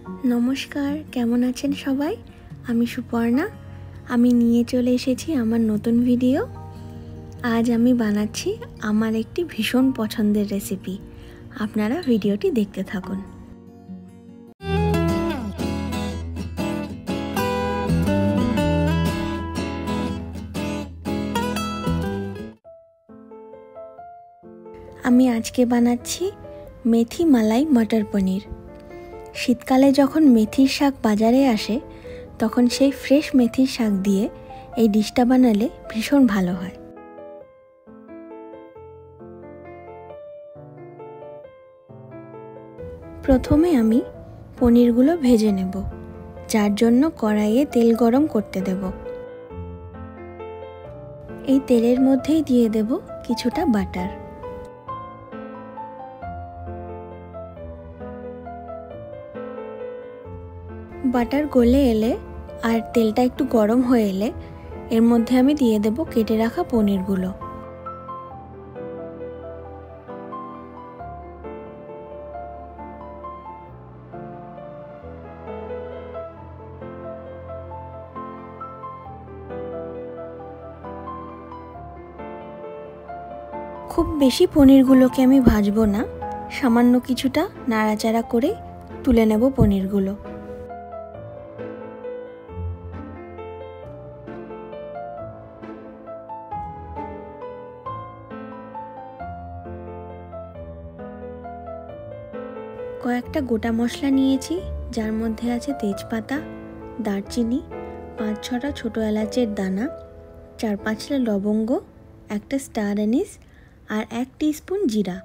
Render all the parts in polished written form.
নমস্কার, কেমন আছেন সবাই? আমি সুপর্ণা। আমি নিয়ে চলে এসেছি আমার নতুন ভিডিও। আজ আমি বানাচ্ছি আমার একটি ভীষণ পছন্দের রেসিপি। আপনারা ভিডিওটি দেখতে থাকুন। আমি আজকে বানাচ্ছি মেথি মালাই মটর পনির। শীতকালে যখন মেথির শাক বাজারে আসে তখন সেই ফ্রেশ মেথির শাক দিয়ে এই ডিশটা বানালে ভীষণ ভালো হয়। প্রথমে আমি পনিরগুলো ভেজে নেব, যার জন্য কড়াইয়ে তেল গরম করতে দেব। এই তেলের মধ্যেই দিয়ে দেব কিছুটা বাটার। বাটার গলে এলে আর তেলটা একটু গরম হয়ে এলে এর মধ্যে আমি দিয়ে দেব কেটে রাখা পনিরগুলো। খুব বেশি পনিরগুলোকে আমি ভাজবো না, সামান্য কিছুটা নাড়াচাড়া করে তুলে নেব পনিরগুলো। কয়েকটা গোটা মশলা নিয়েছি, যার মধ্যে আছে তেজপাতা, দারচিনি, 5-6টা ছোটো এলাচের দানা, 4-5টা লবঙ্গ, একটা স্টার অ্যানিস আর 1 টিস্পুন জিরা।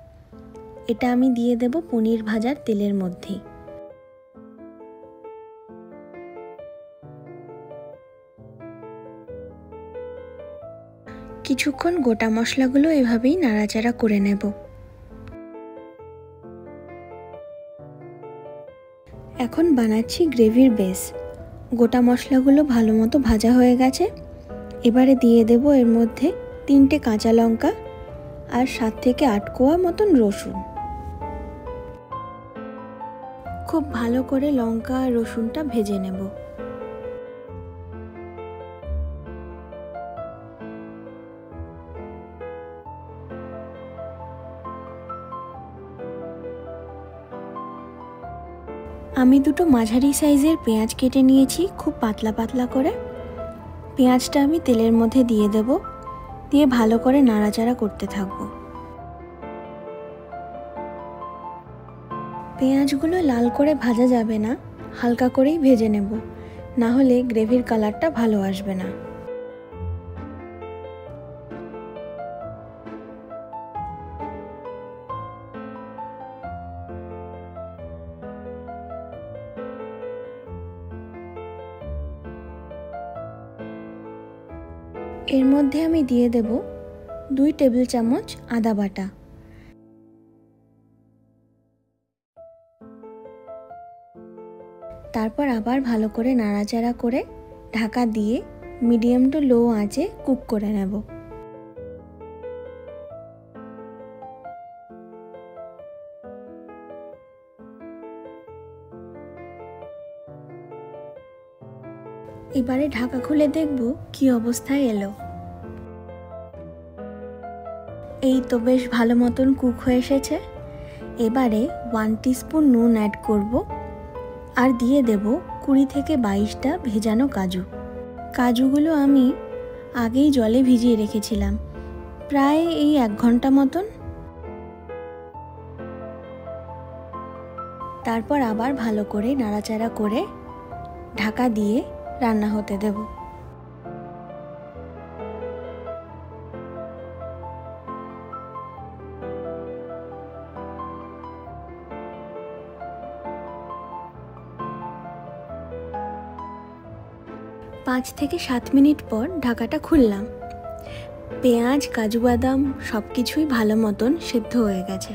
এটা আমি দিয়ে দেব পনির ভাজার তেলের মধ্যে। কিছুক্ষণ গোটা মশলাগুলো এভাবেই নাড়াচাড়া করে নেব। এখন বানাচ্ছি গ্রেভির বেস। গোটা মশলাগুলো ভালো মতো ভাজা হয়ে গেছে। এবারে দিয়ে দেব এর মধ্যে 3টে কাঁচা লঙ্কা আর 7 থেকে 8 কোয়া মতন রসুন। খুব ভালো করে লঙ্কা আর রসুনটা ভেজে নেব। আমি দুটো মাঝারি সাইজের পেঁয়াজ কেটে নিয়েছি খুব পাতলা পাতলা করে। পেঁয়াজটা আমি তেলের মধ্যে দিয়ে দেব, দিয়ে ভালো করে নাড়াচাড়া করতে থাকব। পেঁয়াজগুলো লাল করে ভাজা যাবে না, হালকা করেই ভেজে নেব, না হলে গ্রেভির কালারটা ভালো আসবে না। এর মধ্যে আমি দিয়ে দেব 2 টেবিল চামচ আদা বাটা। তারপর আবার ভালো করে নাড়াচাড়া করে ঢাকা দিয়ে মিডিয়াম টু লো আঁচে কুক করে নেব। এবারে ঢাকা খুলে দেখব কি অবস্থায় এলো। এই তো বেশ ভালো মতন কুক হয়ে এসেছে। এবারে 1 টিস্পুন নুন অ্যাড করব আর দিয়ে দেব 20 থেকে 22টা ভেজানো কাজু। কাজুগুলো আমি আগেই জলে ভিজিয়ে রেখেছিলাম, প্রায় এই 1 ঘন্টা মতন। তারপর আবার ভালো করে নাড়াচাড়া করে ঢাকা দিয়ে রান্না হতে দেব। পাঁচ থেকে 7 মিনিট পর ঢাকাটা খুললাম। পেঁয়াজ, কাজু বাদাম সব কিছুই ভালো মতন সেদ্ধ হয়ে গেছে।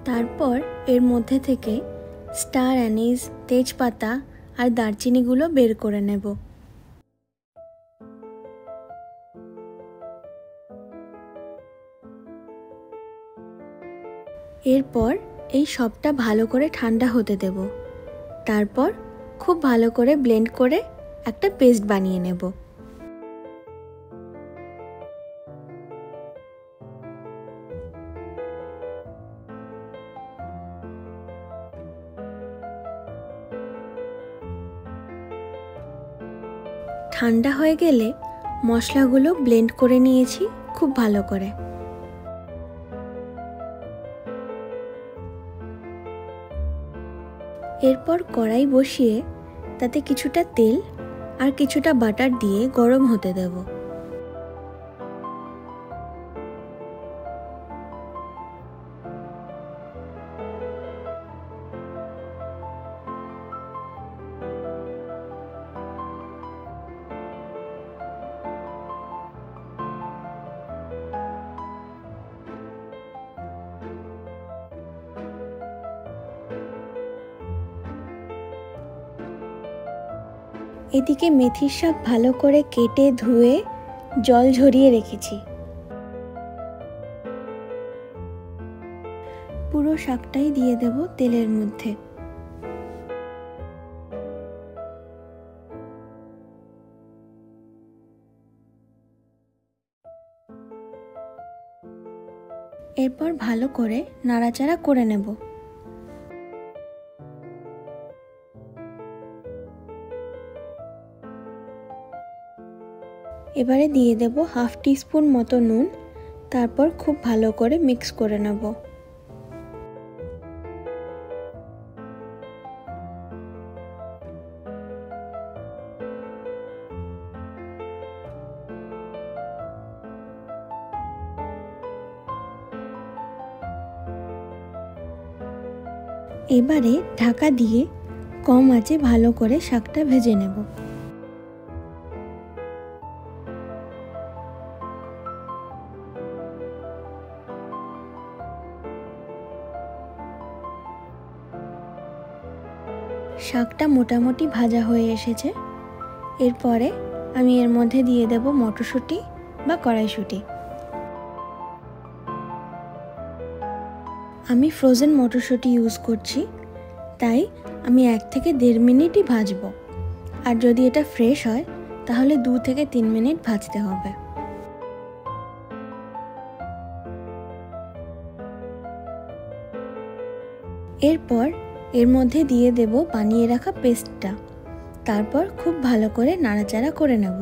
তারপর এর মধ্যে থেকে স্টার অ্যানিস, তেজপাতা আর দারচিনিগুলো বের করে নেব। এরপর এই সবটা ভালো করে ঠান্ডা হতে দেব। তারপর খুব ভালো করে ব্লেন্ড করে একটা পেস্ট বানিয়ে নেব। ঠান্ডা হয়ে গেলে মশলাগুলো ব্লেন্ড করে নিয়েছি খুব ভালো করে। এরপর কড়াই বসিয়ে তাতে কিছুটা তেল আর কিছুটা বাটার দিয়ে গরম হতে দেব। এদিকে মেথির শাক ভালো করে কেটে ধুয়ে জল ঝরিয়ে রেখেছি। পুরো শাকটাই দিয়ে দেব তেলের মধ্যে। এরপর ভালো করে নাড়াচাড়া করে নেব। এবারে দিয়ে দেব হাফ টিস্পুন মতো নুন, তারপর খুব ভালো করে মিক্স করে নেব। এবারে ঢাকা দিয়ে কম আঁচে ভালো করে শাকটা ভেজে নেব। শাকটা মোটামুটি ভাজা হয়ে এসেছে। এরপরে আমি এর মধ্যে দিয়ে দেব মটরশুঁটি বা কড়াইশুঁটি। আমি ফ্রোজেন মটরশুঁটি ইউজ করছি, তাই আমি 1 থেকে 1.5 মিনিটই ভাজবো। আর যদি এটা ফ্রেশ হয় তাহলে 2 থেকে 3 মিনিট ভাজতে হবে। এরপর এর মধ্যে দিয়ে দেব বানিয়ে রাখা পেস্টটা। তারপর খুব ভালো করে নাড়াচাড়া করে নেব।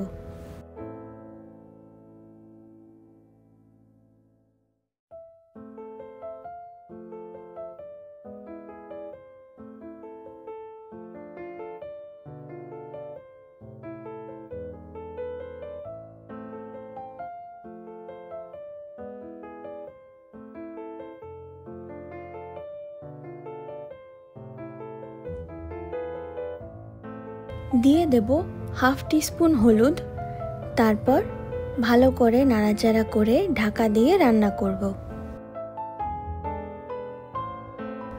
দিয়ে দেব হাফ টিস্পুন হলুদ। তারপর ভালো করে নাড়াচাড়া করে ঢাকা দিয়ে রান্না করব।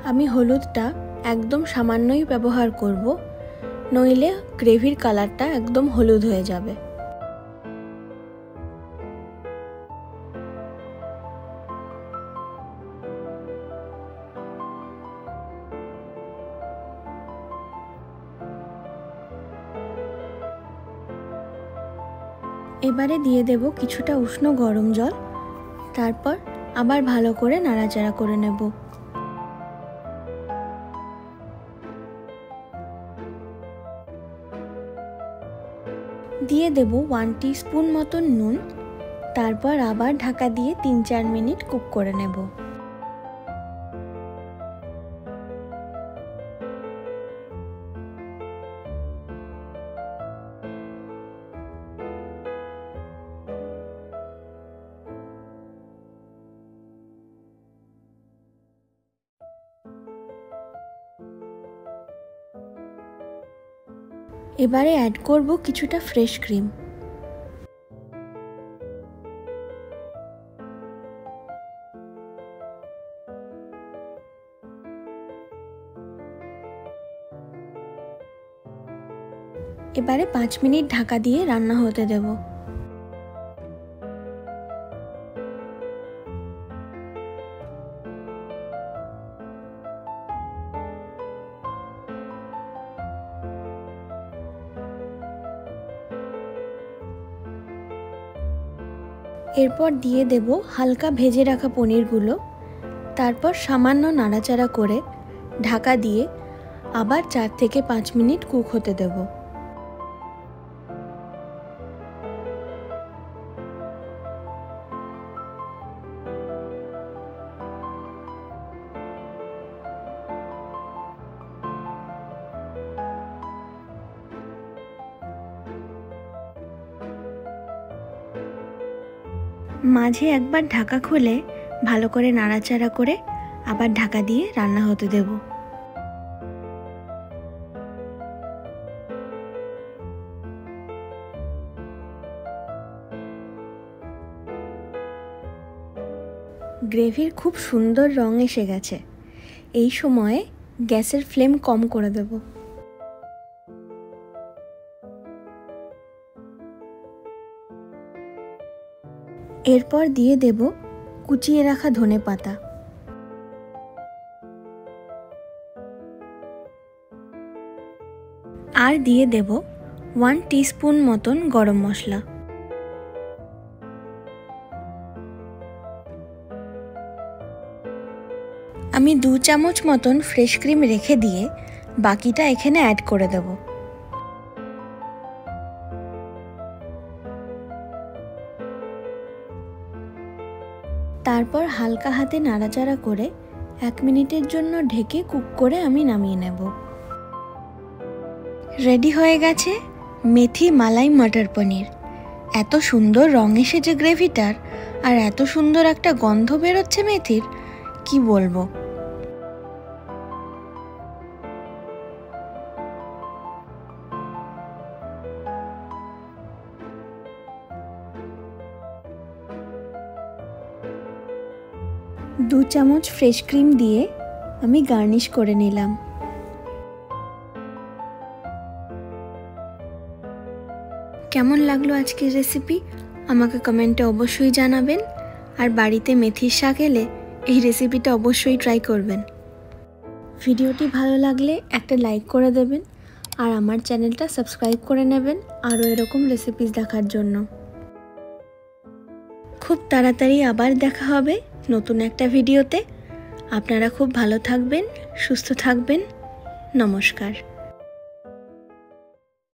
আমি হলুদটা একদম সামান্যই ব্যবহার করব, নইলে গ্রেভির কালারটা একদম হলুদ হয়ে যাবে। এবারে দিয়ে দেব কিছুটা উষ্ণ গরম জল। তারপর আবার ভালো করে নাড়াচাড়া করে নেব। দিয়ে দেব 1 টিস্পুন মতন নুন। তারপর আবার ঢাকা দিয়ে 3-4 মিনিট কুক করে নেব। এবারে অ্যাড করব কিছুটা ফ্রেশ ক্রিম। এবারে 5 মিনিট ঢাকা দিয়ে রান্না হতে দেব। এরপর দিয়ে দেব হালকা ভেজে রাখা পনিরগুলো। তারপর সামান্য নাড়াচাড়া করে ঢাকা দিয়ে আবার 4 থেকে 5 মিনিট কুক হতে দেব। মাঝে একবার ঢাকা খুলে ভালো করে নাড়াচাড়া করে আবার ঢাকা দিয়ে রান্না হতে দেব। গ্রেভির খুব সুন্দর রং এসে গেছে। এই সময়ে গ্যাসের ফ্লেম কম করে দেব। এরপর দিয়ে দেব কুচিয়ে রাখা ধনেপাতা। আর দিয়ে দেব 1 টিস্পুন মতন গরম মশলা। আমি 2 চামচ মতন ফ্রেশ ক্রিম রেখে দিয়ে বাকিটা এখানে অ্যাড করে দেব। তারপর হালকা হাতে নাড়াচাড়া করে 1 মিনিটের জন্য ঢেকে কুক করে আমি নামিয়ে নেব। রেডি হয়ে গেছে মেথি মালাই মটর পনির। এত সুন্দর রং এসেছে গ্রেভিটার, আর এত সুন্দর একটা গন্ধ বেরোচ্ছে মেথির, কি বলবো। দু চামচ ফ্রেশ ক্রিম দিয়ে আমি গার্নিশ করে নিলাম। কেমন লাগলো আজকের রেসিপি আমাকে কমেন্টে অবশ্যই জানাবেন। আর বাড়িতে মেথির শাক এলে এই রেসিপিটা অবশ্যই ট্রাই করবেন। ভিডিওটি ভালো লাগলে একটা লাইক করে দেবেন আর আমার চ্যানেলটা সাবস্ক্রাইব করে নেবেন আরও এরকম রেসিপিস দেখার জন্য। খুব তাড়াতাড়ি আবার দেখা হবে নতুন একটা ভিডিওতে। আপনারা খুব ভালো থাকবেন, সুস্থ থাকবেন। নমস্কার।